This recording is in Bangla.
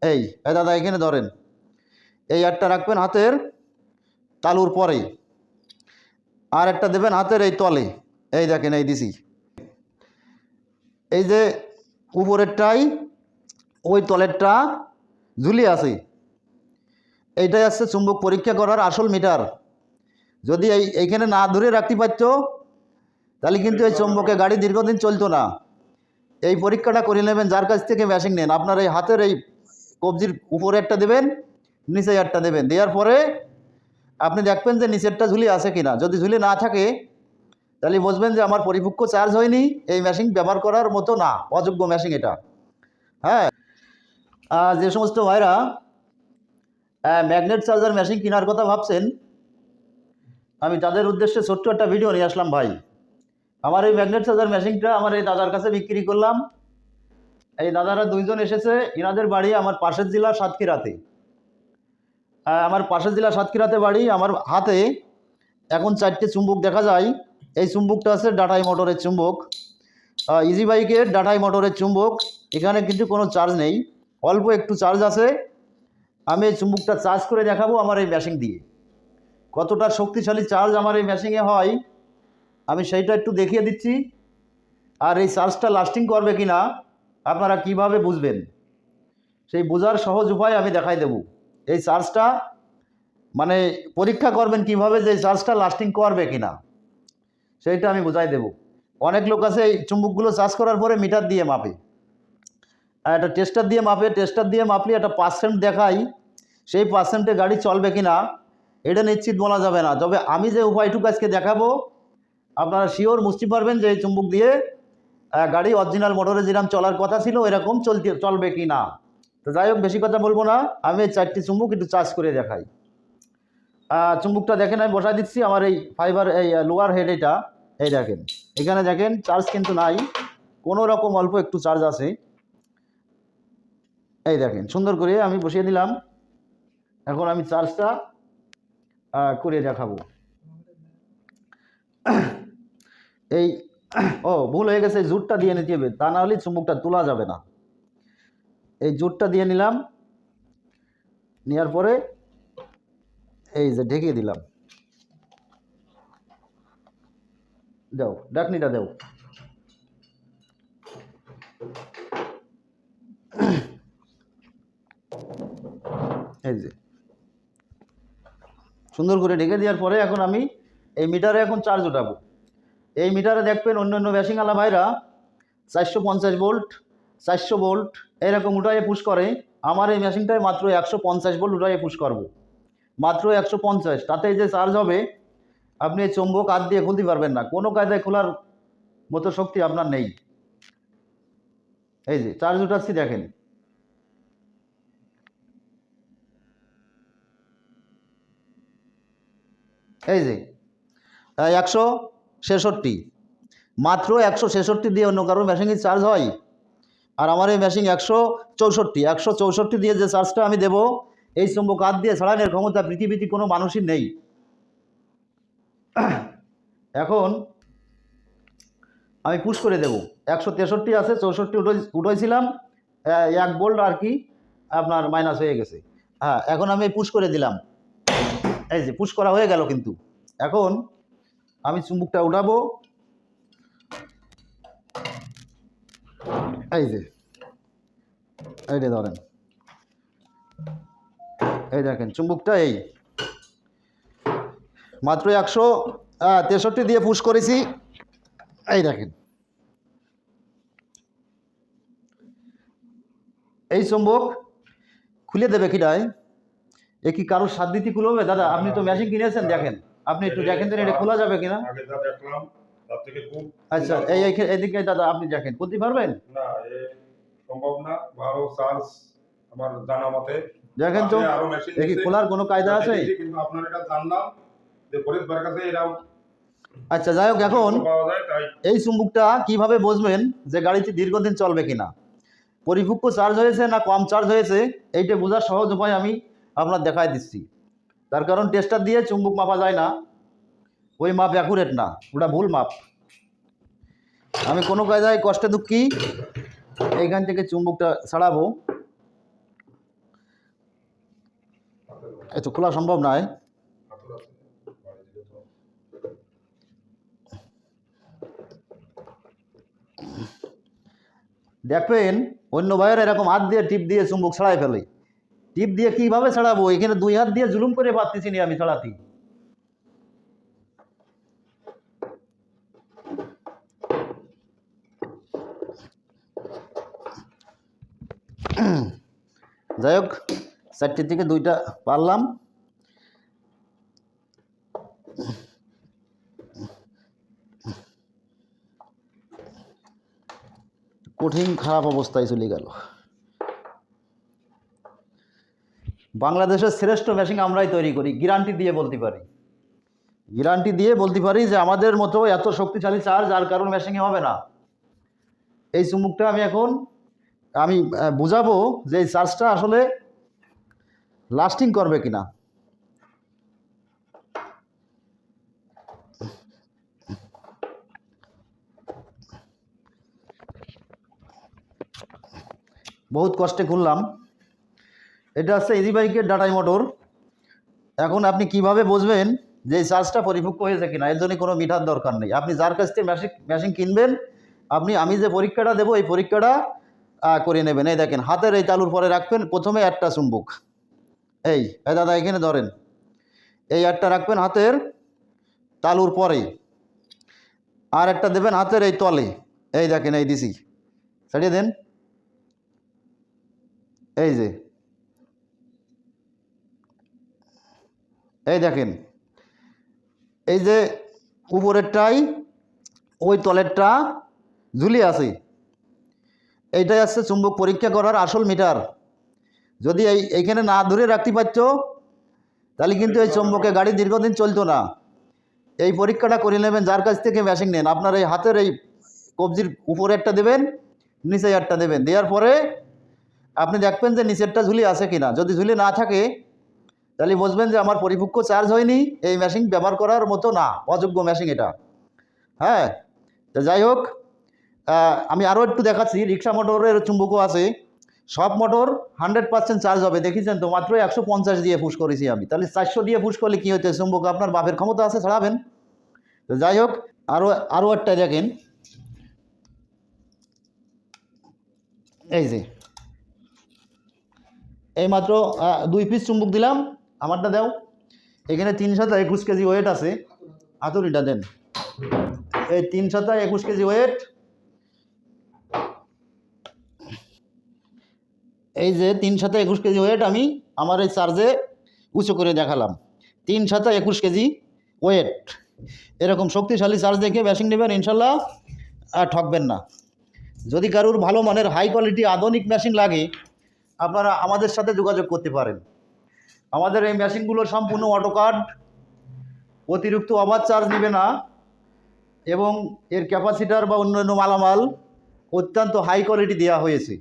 এই দাদা এখানে ধরেন, এই একটা রাখবেন হাতের তালুর পরে, আর একটা দেবেন হাতের এই তলে। এই দেখেন, এই দিছি। এই যে উপরেরটাই ওই তলেরটা ঝুলিয়ে আছে, এইটাই আসছে চুম্বক পরীক্ষা করার আসল মিটার। যদি এইখানে না ধরে রাখতে পারতো তাহলে কিন্তু এই চুম্বকে গাড়ি দীর্ঘদিন চলতো না। এই পরীক্ষাটা করে নেবেন যার কাছ থেকে মেশিন নেন। আপনার এই হাতের এই কবজির উপরে একটা দেবেন, নিচে একটা দেবেন, দেওয়ার পরে আপনি দেখবেন যে নিচেরটা ঝুলি আছে কিনা। যদি ঝুলি না থাকে তাহলে বুঝবেন যে আমার পরিপক্ক চার্জ হয়নি, এই মেশিন ব্যবহার করার মতো না, অযোগ্য মেশিন এটা। হ্যাঁ, যে সমস্ত ভাইরা ম্যাগনেট চার্জার মেশিন কেনার কথা ভাবছেন, আমি তাদের উদ্দেশ্যে ছোট্ট একটা ভিডিও নিয়ে আসলাম ভাই। আমার এই ম্যাগনেট চার্জার মেশিনটা আমার এই দাদার কাছে বিক্রি করলাম। এই দাদারা দুইজন এসেছে, ইনাদের বাড়ি আমার পাশের জেলা সাতক্ষীরাতে। আমার পাশের জেলা সাতক্ষীরাতে বাড়ি। আমার হাতে এখন 4টে চুম্বক দেখা যায়। এই চুম্বকটা আছে ডাটাই মোটরের চুম্বক, ইজি বাইকের ডাটাই মোটরের চুম্বক। এখানে কিন্তু কোনো চার্জ নেই, অল্প একটু চার্জ আছে। আমি এই চুম্বকটা চার্জ করে দেখাবো আমার এই মেশিন দিয়ে কতটা শক্তিশালী চার্জ আমার এই মেশিনে হয়, আমি সেইটা একটু দেখিয়ে দিচ্ছি। আর এই চার্জটা লাস্টিং করবে কি না আপনারা কিভাবে বুঝবেন, সেই বোঝার সহজ উপায় আমি দেখাই দেব। এই চার্জটা মানে পরীক্ষা করবেন কিভাবে, যে চার্জটা লাস্টিং করবে কি না সেইটা আমি বুঝাই দেব। অনেক লোক আছে এই চুম্বকগুলো চার্জ করার পরে মিটার দিয়ে মাপে, একটা টেস্টার দিয়ে মাপে। টেস্টার দিয়ে মাপলে একটা পার্সেন্ট দেখাই, সেই পার্সেন্টে গাড়ি চলবে কি না এটা নিশ্চিত বলা যাবে না। তবে আমি যে উপায়টুকু আজকে দেখাবো আপনারা শিওর বুঝতে পারবেন যে এই চুম্বক দিয়ে গাড়ি অরিজিনাল মোটরে যেরকম চলার কথা ছিল এরকম চলবে কি না। তো যাই হোক, বেশি কথা বলবো না, আমি এই 4টি চুম্বক একটু চার্জ করে দেখাই। চুম্বকটা দেখেন আমি বসাই দিচ্ছি আমার এই ফাইবার এই লোয়ার হেড। এটা এই দেখেন, এখানে দেখেন চার্জ কিন্তু নাই, কোনো রকম অল্প একটু চার্জ আছে। এই দেখেন সুন্দর করে আমি বসিয়ে দিলাম। এখন আমি চার্জটা করে দেখাবো। এই ভুল হয়ে গেছে, জুটটা দিয়ে নিতে হবে, তা না হলে চুম্বকটা তোলা যাবে না। এই জুটটা দিয়ে নিলাম, নেওয়ার পরে এই যে ঢেকে দিলাম। দাও ডাকনিটা দাও। এই যে সুন্দর করে ঢেকে দেওয়ার পরে এখন আমি এই মিটারে এখন চার্জ উঠাবো। এই মিটারে দেখবেন অন্যান্য মেশিনওয়ালা ভাইরা 450 ভোল্ট 400 ভোল্ট এরকম উঠাইয়ে পুশ করে। আমার এই মেশিনটায় মাত্র 150 ভোল্ট উঠাইয়ে পুশ করব, মাত্র 150। তাতে যে চার্জ হবে আপনি এই চুম্বক হাত দিয়ে খুলতে পারবেন না, কোনো কায়দায় খোলার মতো শক্তি আপনার নেই। এই যে চার্জ উঠাচ্ছি দেখেন, এই যে 166, মাত্র 166 দিয়ে অন্য কারোর মেশিনে চার্জ হয়, আর আমার এই মেশিন 164 দিয়ে যে চার্জটা আমি দেবো এই চুম্বক হাত দিয়ে ছাড়ানোর ক্ষমতা পৃথিবীতে কোনো মানুষই নেই। এখন আমি পুশ করে দেব। 163 আছে, 64 উঠাইছিলাম, 1 ভোল্ট আর কি আপনার মাইনাস হয়ে গেছে। হ্যাঁ, এখন আমি পুশ করে দিলাম। এই যে পুশ করা হয়ে গেল। কিন্তু এখন আমি চুম্বকটা উঠাবো। এই যে এইটা ধরেন, এই দেখেন চুম্বকটা এই মাত্র 163 দিয়ে পুশ করেছি। এই দেখেন এই চুম্বক খুলে দেবে কিটায়, এ কি কারোর সাত দিতে খুলবে? দাদা আপনি তো মেশিন কিনেছেন, দেখেন আপনি একটু দেখেন তো এটা খোলা যাবে কিনা। আচ্ছা এইদিকে দাদা আপনি দেখেন, খুলতে পারবেন? না, সম্ভব না, ভালো চার্জ আমার জানা মতে। দেখেন তো এ কি খোলার কোনো কায়দা আছে? কিন্তু আপনার এটা জানলাম যে ফরিদ ভাইয়ের কাছে এরকম। আচ্ছা যাই হোক, এখন এই চুম্বকটা কিভাবে বুঝবেন যে গাড়িটি দীর্ঘদিন চলবে কিনা, পরিপক্ক চার্জ হয়েছে না কম চার্জ হয়েছে, এইটা বোঝার সহজ উপায় আমি আপনার দেখাই দিচ্ছি। তার কারণ টেস্টার দিয়ে চুম্বক মাপা যায় না, ওই মাপ অ্যাকুরেট না, ওটা ভুল মাপ। আমি কোনো কায়দায় কষ্টে দুঃখী এইখান থেকে চুম্বকটা ছাড়াবো। একটু খোলা সম্ভব নয়। হাতুড় আছে, বাড়ি দিলে তো। দেখবেন অন্য ভাইয়ের এরকম হাত দিয়ে টিপ দিয়ে চুম্বক ছাড়াই ফেলে। টিপ দিয়ে কিভাবে ছাড়াবো, এখানে 2 হাত দিয়ে জুলুম করে পারতেছি না আমি ছাড়াতে। যাই হোক, 4টে থেকে 2টা পারলাম। কঠিন খারাপ অবস্থায় চলে গেল। বাংলাদেশের শ্রেষ্ঠ মেশিন আমরাই তৈরি করি, গ্যারান্টি দিয়ে বলতে পারি। গ্যারান্টি দিয়ে বলতে পারি যে আমাদের মতো এত শক্তিশালী চার্জ আর কারণ মেশিনে হবে না। এই চুম্বকটা আমি বুঝাবো যে এই চার্জটা আসলে লাস্টিং করবে কিনা। বহুত কষ্টে খুললাম। এটা হচ্ছে ইজি বাইকের ডাটাই মোটর। এখন আপনি কিভাবে বুঝবেন যে এই চার্জটা পরিপক্ক হয়েছে কিনা? এর জন্য কোনো মিটার দরকার নেই। আপনি যার কাছ থেকে মেশিন কিনবেন, আমি যে পরীক্ষাটা দেবো এই পরীক্ষাটা করে নেবেন। এই দেখেন, হাতের এই তালুর পরে রাখবেন প্রথমে একটা চুম্বক। এই দাদা এখানে ধরেন, এই একটা রাখবেন হাতের তালুর পরে, আর একটা দেবেন হাতের এই তলে। এই দেখেন, এই দিছি, ছাড়িয়ে দেন। এই যে এই দেখেন, এই যে উপরেরটাই ওই তলেরটা ঝুলিয়ে আছে। এইটাই আছে চুম্বক পরীক্ষা করার আসল মিটার। যদি এইখানে না ধরে রাখতে পারতো তাহলে কিন্তু এই চুম্বকে গাড়ি দীর্ঘদিন চলতো না। এই পরীক্ষাটা করে নেবেন যার কাছ থেকে মেশিন নেন। আপনার এই হাতের এই কবজির উপরে একটা দেবেন, নিচে একটা দেবেন। দেওয়ার পরে আপনি দেখবেন যে নিচেরটা ঝুলি আছে কিনা। যদি ঝুলি না থাকে তাহলে বুঝবেন যে আমার পরিপক্ক চার্জ হয়নি, এই মেশিন ব্যবহার করার মতো না, অযোগ্য মেশিন এটা। হ্যাঁ, তো যাই হোক, আমি আরও একটু দেখাচ্ছি। রিক্সা মোটরের চুম্বকও আছে। সব মোটর 100% চার্জ হবে, দেখেছেন তো? মাত্র 150 দিয়ে পুশ করেছি আমি। তাহলে 400 দিয়ে পুশ করলে কী হচ্ছে? চুম্বক আপনার বাপের ক্ষমতা আছে, ছাড়াবেন। তো যাই হোক, আরও একটা দেখেন, এই যে এই মাত্র 2 পিস চুম্বক দিলাম। আমারটা দাও। এখানে 321 কেজি ওয়েট আছে। হাতুড়িটা দেন। এই 321 কেজি ওয়েট। এই যে 321 কেজি ওয়েট আমি আমার এই চার্জে উঁচু করে দেখালাম। 321 কেজি ওয়েট। এরকম শক্তিশালী চার্জ দেখে মেশিন নেবেন, ইনশাল্লাহ ঠকবেন না। যদি কারোর ভালো মানের হাই কোয়ালিটি আধুনিক মেশিন লাগে, আপনারা আমাদের সাথে যোগাযোগ করতে পারেন। আমাদের এই মেশিনগুলো সম্পূর্ণ অটোকাট, অতিরিক্ত ওভার চার্জ নেবে না, এবং এর ক্যাপাসিটার বা অন্যান্য মালামাল অত্যন্ত হাই কোয়ালিটি দেওয়া হয়েছে।